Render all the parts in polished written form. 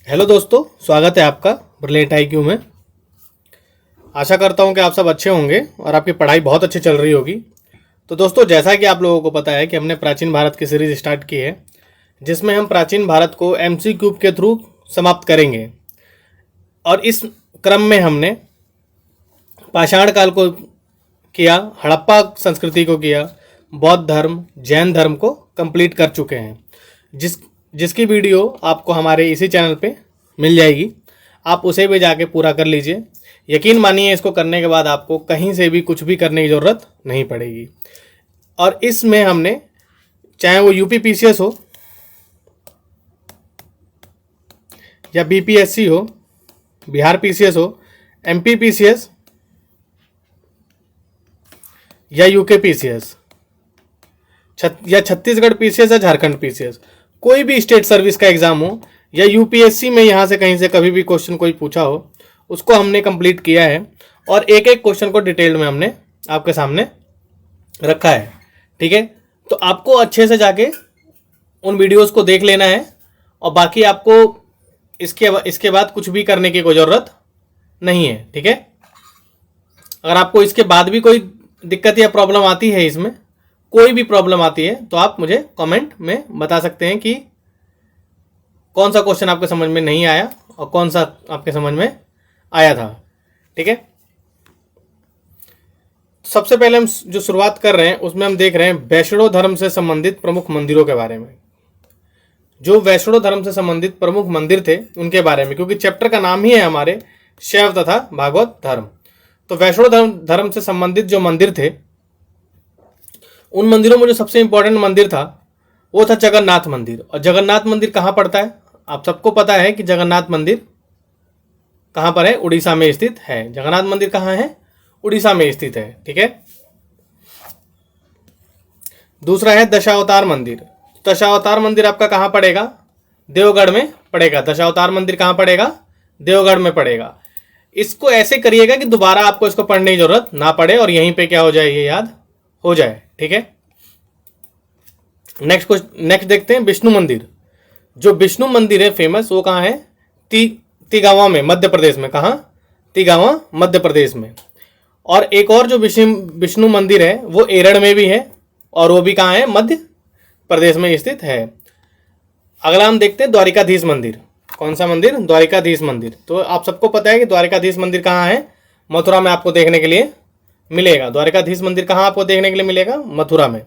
Hello दोस्तों, स्वागत है आपका ब्रिलियंट आईक्यू में। आशा करता हूं कि आप सब अच्छे होंगे और आपकी पढ़ाई बहुत अच्छी चल रही होगी। तो दोस्तों, जैसा कि आप लोगों को पता है कि हमने प्राचीन भारत की सीरीज स्टार्ट की है, जिसमें हम प्राचीन भारत को एमसीक्यू के थ्रू समाप्त करेंगे। और इस क्रम में हमने पाषाण काल को किया, हड़प्पा संस्कृति को किया, बौद्ध धर्म, जैन धर्म को कंप्लीट कर चुके हैं। जिसकी वीडियो आपको हमारे इसी चैनल पे मिल जाएगी। आप उसे भी जाके पूरा कर लीजिए। यकीन मानिए, इसको करने के बाद आपको कहीं से भी कुछ भी करने की ज़रूरत नहीं पड़ेगी। और इसमें हमने, चाहे वो यूपी पीसीएस हो या बीपीएससी हो, बिहार पीसीएस हो, एमपी पीसीएस या यूके पीसीएस, या छत्तीसगढ़ पीसीएस या झारखंड पीसीएस, कोई भी स्टेट सर्विस का एग्ज़ाम हो, या यूपीएससी में यहाँ से कहीं से कभी भी क्वेश्चन कोई पूछा हो, उसको हमने कंप्लीट किया है। और एक एक क्वेश्चन को डिटेल में हमने आपके सामने रखा है। ठीक है, तो आपको अच्छे से जाके उन वीडियोस को देख लेना है। और बाकी आपको इसके बाद कुछ भी करने की कोई ज़रूरत नहीं है। ठीक है, अगर आपको इसके बाद भी कोई दिक्कत या प्रॉब्लम आती है, इसमें कोई भी प्रॉब्लम आती है, तो आप मुझे कमेंट में बता सकते हैं कि कौन सा क्वेश्चन आपके समझ में नहीं आया और कौन सा आपके समझ में आया था। ठीक है, सबसे पहले हम जो शुरुआत कर रहे हैं उसमें हम देख रहे हैं वैष्णव धर्म से संबंधित प्रमुख मंदिरों के बारे में। जो वैष्णव धर्म से संबंधित प्रमुख मंदिर थे उनके बारे में, क्योंकि चैप्टर का नाम ही है हमारे शैव तथा भागवत धर्म। तो वैष्णव धर्म से संबंधित जो मंदिर थे, उन मंदिरों में जो सबसे इंपॉर्टेंट मंदिर था वो था जगन्नाथ मंदिर। और जगन्नाथ मंदिर कहाँ पड़ता है? आप सबको पता है कि जगन्नाथ मंदिर कहाँ पर है? उड़ीसा में स्थित है। जगन्नाथ मंदिर कहाँ है? उड़ीसा में स्थित है। ठीक है, दूसरा है दशावतार मंदिर। दशावतार मंदिर आपका कहाँ पड़ेगा? देवगढ़ में पड़ेगा। दशावतार मंदिर कहाँ पड़ेगा? देवगढ़ में पड़ेगा। इसको ऐसे करिएगा कि दोबारा आपको इसको पढ़ने की जरूरत ना पड़े और यहीं पे क्या हो जाए, ये याद हो जाए। ठीक है, नेक्स्ट देखते हैं विष्णु मंदिर। जो विष्णु मंदिर है फेमस, वो कहाँ है? तिगावा में, मध्य प्रदेश में। कहाँ? तिगावा, मध्य प्रदेश में। और एक और जो विष्णु मंदिर है वो एरड़ में भी है, और वो भी कहाँ है? मध्य प्रदेश में स्थित है। अगला हम देखते हैं द्वारिकाधीश मंदिर। कौन सा मंदिर? द्वारिकाधीश मंदिर। तो आप सबको पता है कि द्वारिकाधीश मंदिर कहाँ है? मथुरा में आपको देखने के लिए मिलेगा। द्वारिकाधीश मंदिर कहाँ आपको देखने के लिए मिलेगा? मथुरा में।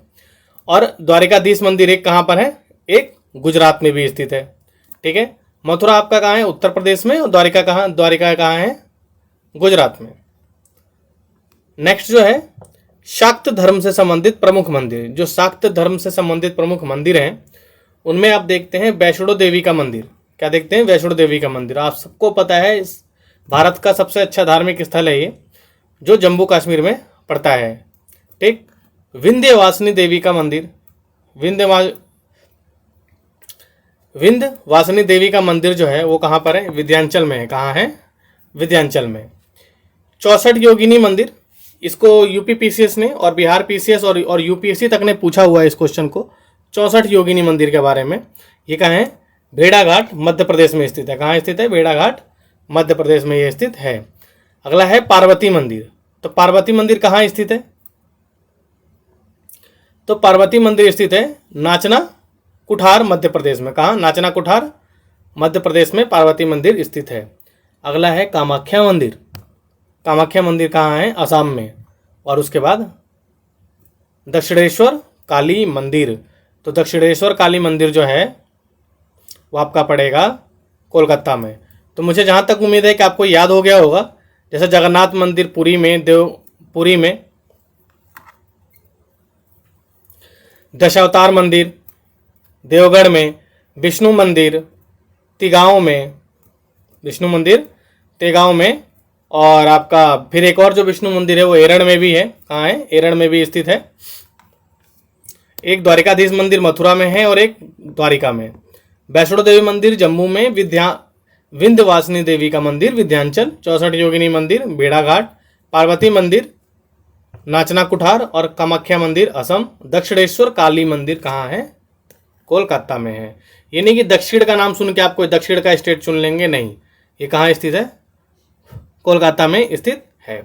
और द्वारिकाधीश मंदिर एक कहाँ पर है? एक गुजरात में भी स्थित है। ठीक है, मथुरा आपका कहाँ है? उत्तर प्रदेश में। और द्वारिका कहाँ है? गुजरात में। नेक्स्ट जो है शाक्त धर्म से संबंधित प्रमुख मंदिर। जो शाक्त धर्म से संबंधित प्रमुख मंदिर हैं उनमें आप देखते हैं वैष्णो देवी का मंदिर। क्या देखते हैं? वैष्णो देवी का मंदिर। आप सबको पता है इस भारत का सबसे अच्छा धार्मिक स्थल है ये, जो जम्मू कश्मीर में पड़ता है। ठीक, विंध्यवासिनी देवी का मंदिर। विंध्यवासिनी देवी का मंदिर जो है वो कहाँ पर है? विंध्याचल में है। कहाँ है? विंध्याचल में। 64 योगिनी मंदिर। इसको यूपी पीसीएस ने और बिहार पीसीएस और यूपीएससी तक ने पूछा हुआ है इस क्वेश्चन को, 64 योगिनी मंदिर के बारे में। ये कहाँ है? भेड़ाघाट, मध्य प्रदेश में स्थित है। कहाँ स्थित है? भेड़ाघाट, मध्य प्रदेश में ये स्थित है। अगला है पार्वती मंदिर। तो पार्वती मंदिर कहाँ स्थित है? तो पार्वती मंदिर स्थित है नाचना कुठार, मध्य प्रदेश में। कहाँ? नाचना कुठार, मध्य प्रदेश में पार्वती मंदिर स्थित है। अगला है कामाख्या मंदिर। कामाख्या मंदिर कहाँ है? असम में। और उसके बाद दक्षिणेश्वर काली मंदिर। तो दक्षिणेश्वर काली मंदिर जो है वो आपका पड़ेगा कोलकाता में। तो मुझे जहाँ तक उम्मीद है कि आपको याद हो गया होगा। जैसे जगन्नाथ मंदिर पुरी में, दशावतार मंदिर देवगढ़ में, विष्णु मंदिर तिगांव में, और आपका फिर एक और जो विष्णु मंदिर है वो एरड़ में भी है। कहाँ है? एरड़ में भी स्थित है। एक द्वारिकाधीश मंदिर मथुरा में है और एक द्वारिका में। वैष्णो देवी मंदिर जम्मू में, विंध्यवासिनी देवी का मंदिर विंध्याचल, 64 योगिनी मंदिर भेड़ाघाट, पार्वती मंदिर नाचना कुठार और कामाख्या मंदिर असम। दक्षिणेश्वर काली मंदिर कहाँ है? कोलकाता में है। ये नहीं कि दक्षिण का नाम सुन के आप कोई दक्षिण का स्टेट चुन लेंगे, नहीं। ये कहाँ स्थित है? कोलकाता में स्थित है।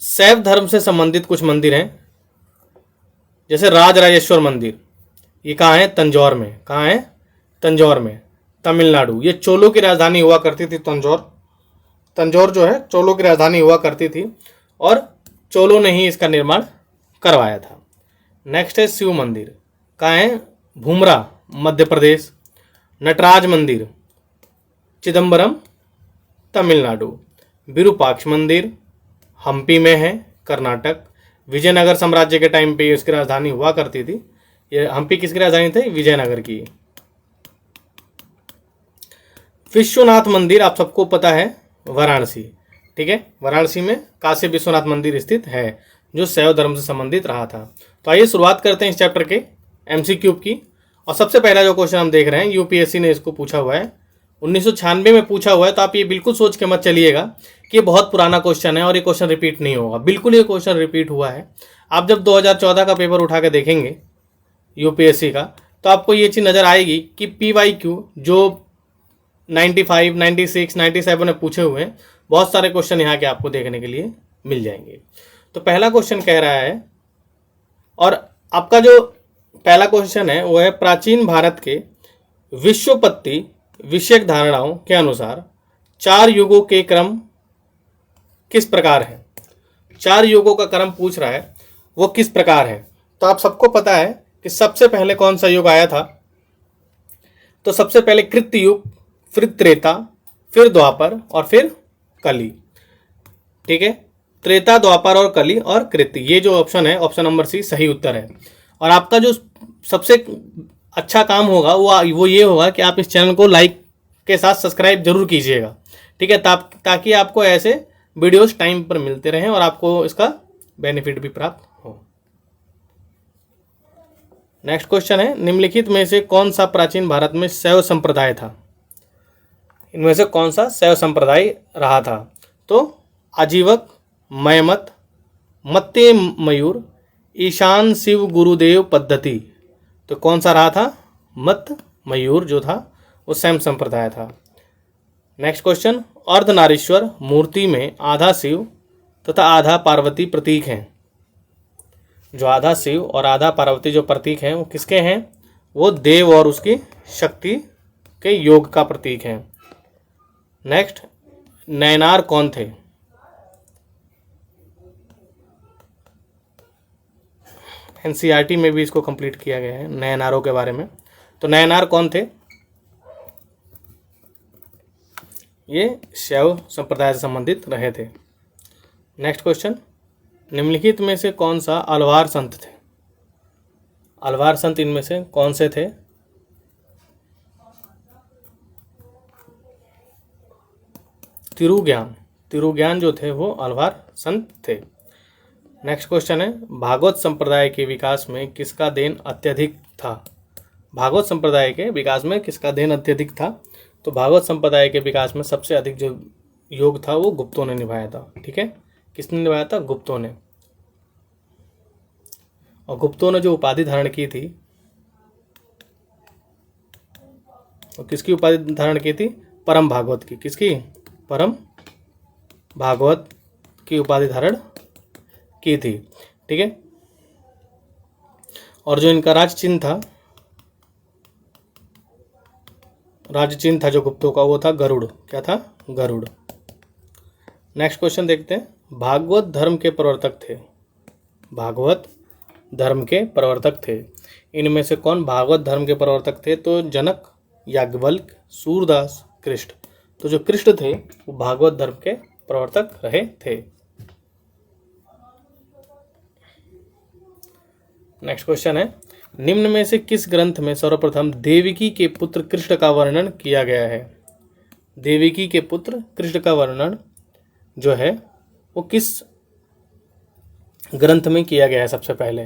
शैव धर्म से संबंधित कुछ मंदिर हैं, जैसे राजराजेश्वर मंदिर। ये कहाँ है? तंजौर में। कहाँ है? तंजौर में, तमिलनाडु। ये चोलों की राजधानी हुआ करती थी तंजौर। तंजौर जो है चोलों की राजधानी हुआ करती थी और चोलों ने ही इसका निर्माण करवाया था। नेक्स्ट है शिव मंदिर। कहाँ है? भूमरा, मध्य प्रदेश। नटराज मंदिर, चिदम्बरम, तमिलनाडु। विरूपाक्ष मंदिर हम्पी में है, कर्नाटक। विजयनगर साम्राज्य के टाइम पे इसकी राजधानी हुआ करती थी। ये हम्पी किसकी राजधानी थी? विजयनगर की। विश्वनाथ मंदिर आप सबको पता है, वाराणसी। ठीक है, वाराणसी में काशी विश्वनाथ मंदिर स्थित है, जो शैव धर्म से संबंधित रहा था। तो आइए शुरुआत करते हैं इस चैप्टर के MCQ की। और सबसे पहला जो क्वेश्चन हम देख रहे हैं, UPSC ने इसको पूछा हुआ है, 1996 में पूछा हुआ है। तो आप ये बिल्कुल सोच के मत चलिएगा कि ये बहुत पुराना क्वेश्चन है और ये क्वेश्चन रिपीट नहीं होगा। बिल्कुल ये क्वेश्चन रिपीट हुआ है। आप जब 2014 का पेपर उठा के देखेंगे UPSC का, तो आपको ये चीज़ नज़र आएगी कि PYQ जो 95, 96, 97 में पूछे हुए हैं, बहुत सारे क्वेश्चन यहाँ के आपको देखने के लिए मिल जाएंगे। तो पहला क्वेश्चन कह रहा है, और आपका जो पहला क्वेश्चन है वो है, प्राचीन भारत के विश्वोत्पत्ति विषयक धारणाओं के अनुसार 4 युगों के क्रम किस प्रकार है? 4 युगों का क्रम पूछ रहा है, वो किस प्रकार है? तो आप सबको पता है कि सबसे पहले कौन सा युग आया था? तो सबसे पहले कृत युग, फिर त्रेता, फिर द्वापर और फिर कली। ठीक है, त्रेता, द्वापर और कली और कृत, ये जो ऑप्शन है, ऑप्शन नंबर सी सही उत्तर है। और आपका जो सबसे अच्छा काम होगा वो ये होगा कि आप इस चैनल को लाइक के साथ सब्सक्राइब जरूर कीजिएगा। ठीक है, ताकि आपको ऐसे वीडियोस टाइम पर मिलते रहें और आपको इसका बेनिफिट भी प्राप्त हो। नेक्स्ट क्वेश्चन है, निम्नलिखित में से कौन सा प्राचीन भारत में शैव संप्रदाय था? इनमें से कौन सा शैव संप्रदाय रहा था? तो आजीवक, मयमत, मत्स्य मयूर, ईशान शिव गुरुदेव पद्धति। तो कौन सा रहा था? मत मयूर जो था वो शैव संप्रदाय था। नेक्स्ट क्वेश्चन, अर्धनारीश्वर मूर्ति में आधा शिव तथा आधा पार्वती प्रतीक हैं। जो आधा शिव और आधा पार्वती जो प्रतीक हैं वो किसके हैं? वो देव और उसकी शक्ति के योग का प्रतीक हैं। नेक्स्ट, नैनार कौन थे? NCERT में भी इसको कंप्लीट किया गया है नैनारों के बारे में। तो नैनार कौन थे? ये शैव संप्रदाय से संबंधित रहे थे। नेक्स्ट क्वेश्चन, निम्नलिखित में से कौन सा अलवार संत थे? अलवार संत इनमें से कौन से थे? तिरुज्ञान जो थे वो अलवार संत थे। नेक्स्ट क्वेश्चन है, भागवत संप्रदाय के विकास में किसका देन अत्यधिक था? भागवत संप्रदाय के विकास में किसका देन अत्यधिक था? तो भागवत संप्रदाय के विकास में सबसे अधिक जो योग था वो गुप्तों ने निभाया था। ठीक है, किसने निभाया था? गुप्तों ने। और गुप्तों ने जो उपाधि धारण की थी, और किसकी उपाधि धारण की थी? परम भागवत की। किसकी? परम भागवत की उपाधि धारण की थी। ठीक है, और जो इनका राज चिन्ह था जो गुप्तों का, वो था गरुड़। क्या था? गरुड़। नेक्स्ट क्वेश्चन देखते हैं, भागवत धर्म के प्रवर्तक थे। भागवत धर्म के प्रवर्तक थे, इनमें से कौन भागवत धर्म के प्रवर्तक थे? तो जनक, याज्ञवल्क्य, सूरदास, कृष्ण। तो जो कृष्ण थे वो भागवत धर्म के प्रवर्तक रहे थे। नेक्स्ट क्वेश्चन है, निम्न में से किस ग्रंथ में सर्वप्रथम देवकी के पुत्र कृष्ण का वर्णन किया गया है? देवकी के पुत्र कृष्ण का वर्णन जो है वो किस ग्रंथ में किया गया है सबसे पहले?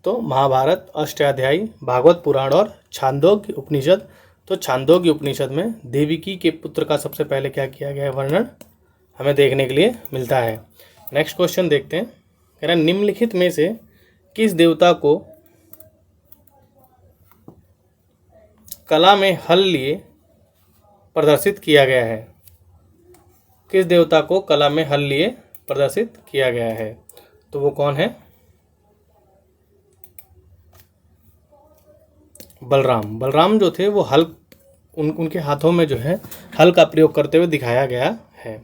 तो महाभारत, अष्टाध्यायी, भागवत पुराण और छांदोग्य उपनिषद। तो छांदोग्य उपनिषद में देवकी के पुत्र का सबसे पहले क्या किया गया है वर्णन, हमें देखने के लिए मिलता है। नेक्स्ट क्वेश्चन देखते हैं, कह रहा है निम्नलिखित में से किस देवता को कला में हल लिए प्रदर्शित किया गया है? किस देवता को कला में हल लिए प्रदर्शित किया गया है? तो वो कौन है? बलराम। बलराम जो थे वो हल उनके हाथों में जो है हल का प्रयोग करते हुए दिखाया गया है।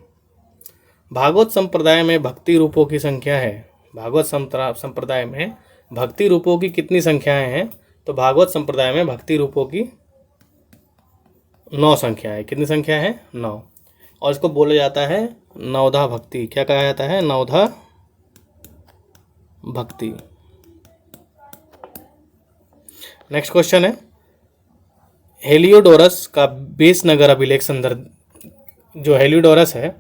भागवत संप्रदाय में भक्ति रूपों की संख्या है? भागवत संप्रदाय में भक्ति रूपों की कितनी संख्याएं हैं? तो भागवत संप्रदाय में भक्ति रूपों की 9 संख्या है। कितनी संख्या है? 9। और इसको बोला जाता है नवधा भक्ति। क्या कहा जाता है? नवधा भक्ति। नेक्स्ट क्वेश्चन है, हेलियोडोरस का बेस नगर अभिलेख संदर्भ, जो हेलियोडोरस है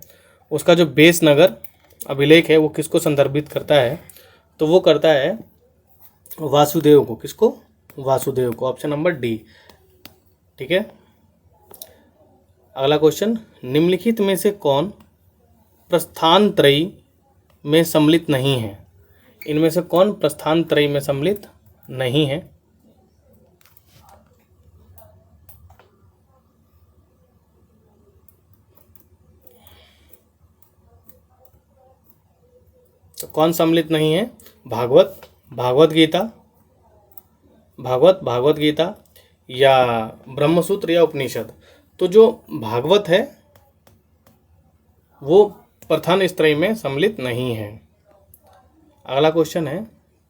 उसका जो बेस नगर अभिलेख है वो किसको संदर्भित करता है? तो वो करता है वासुदेव को। किसको? वासुदेव को। Option number D. ठीक है। अगला क्वेश्चन, निम्नलिखित में से कौन प्रस्थानत्रयी में सम्मिलित नहीं है? इनमें से कौन प्रस्थानत्रयी में सम्मिलित नहीं है? तो कौन सम्मिलित नहीं है? भागवत गीता या ब्रह्मसूत्र या उपनिषद। तो जो भागवत है वो प्रधान त्रयी में सम्मिलित नहीं है। अगला क्वेश्चन है,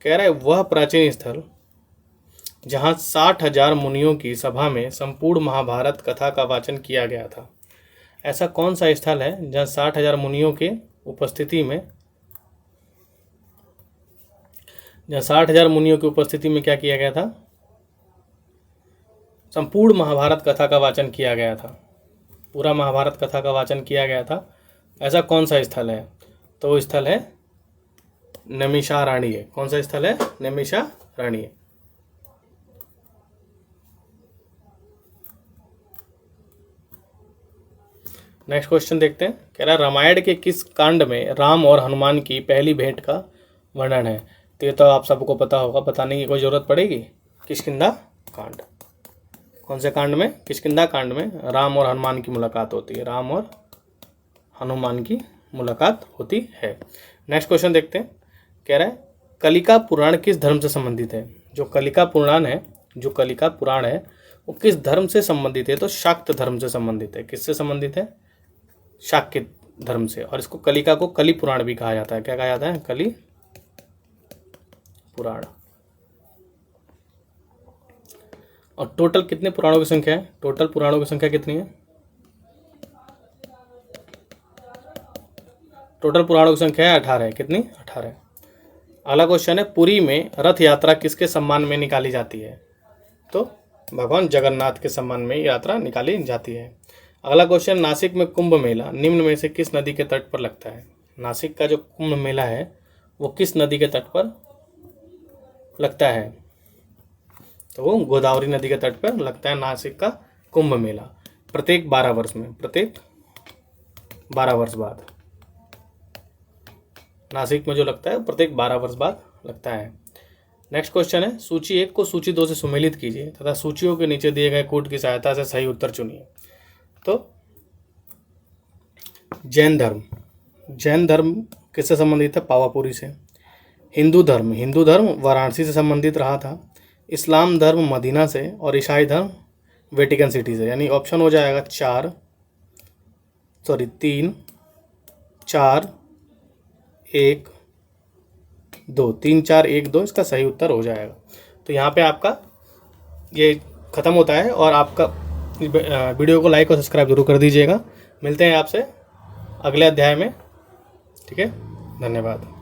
कह रहा है वह प्राचीन स्थल जहाँ 60,000 मुनियों की सभा में संपूर्ण महाभारत कथा का वाचन किया गया था। ऐसा कौन सा स्थल है जहाँ 60,000 मुनियों के उपस्थिति में क्या किया गया था? संपूर्ण महाभारत कथा का वाचन किया गया था। पूरा महाभारत कथा का वाचन किया गया था। ऐसा कौन सा स्थल है? तो वो स्थल है नैमिषारण्य। कौन सा स्थल है? नैमिषारण्य। नेक्स्ट क्वेश्चन देखते हैं। कह रहा है रामायण के किस कांड में राम और हनुमान की पहली भेंट का वर्णन है? तो ये तो आप सबको पता होगा, बताने की कोई जरूरत पड़ेगी। किष्किंधा कांड। कौन से कांड में? किष्किंधा कांड में राम और हनुमान की मुलाकात होती है। राम और हनुमान की मुलाकात होती है। नेक्स्ट क्वेश्चन देखते हैं। कह रहा है कलिका पुराण किस धर्म से संबंधित है? जो कलिका पुराण है वो किस धर्म से संबंधित है? तो शाक्त धर्म से संबंधित है। किससे संबंधित है? शाक्त धर्म से। और इसको कलिका को कलि पुराण भी कहा जाता है। क्या कहा जाता है? कलि पुराण। और टोटल कितने पुराणों की संख्या है? टोटल पुराणों की संख्या कितनी है? टोटल पुराणों की संख्या है 18 है। कितनी? 18। अगला क्वेश्चन है, पुरी में रथ यात्रा किसके सम्मान में निकाली जाती है? तो भगवान जगन्नाथ के सम्मान में यात्रा निकाली जाती है। अगला क्वेश्चन, नासिक में कुंभ मेला निम्न में से किस नदी के तट पर लगता है? नासिक का जो कुंभ मेला है वो किस नदी के तट पर लगता है? तो वो गोदावरी नदी के तट पर लगता है नासिक का कुंभ मेला। प्रत्येक 12 वर्ष में, प्रत्येक 12 वर्ष बाद नासिक में जो लगता है प्रत्येक 12 वर्ष बाद लगता है। नेक्स्ट क्वेश्चन है, सूची 1 को सूची 2 से सुमेलित कीजिए तथा सूचियों के नीचे दिए गए कोड की सहायता से सही उत्तर चुनिए। तो जैन धर्म किससे संबंधित है? पावापुरी से। हिंदू धर्म वाराणसी से संबंधित रहा था। इस्लाम धर्म मदीना से। और ईसाई धर्म वेटिकन सिटी से। यानी ऑप्शन हो जाएगा 3 4 1 2 3 4 1 2 इसका सही उत्तर हो जाएगा। तो यहाँ पे आपका ये ख़त्म होता है और आपका वीडियो को लाइक और सब्सक्राइब जरूर कर दीजिएगा। मिलते हैं आपसे अगले अध्याय में। ठीक है, धन्यवाद।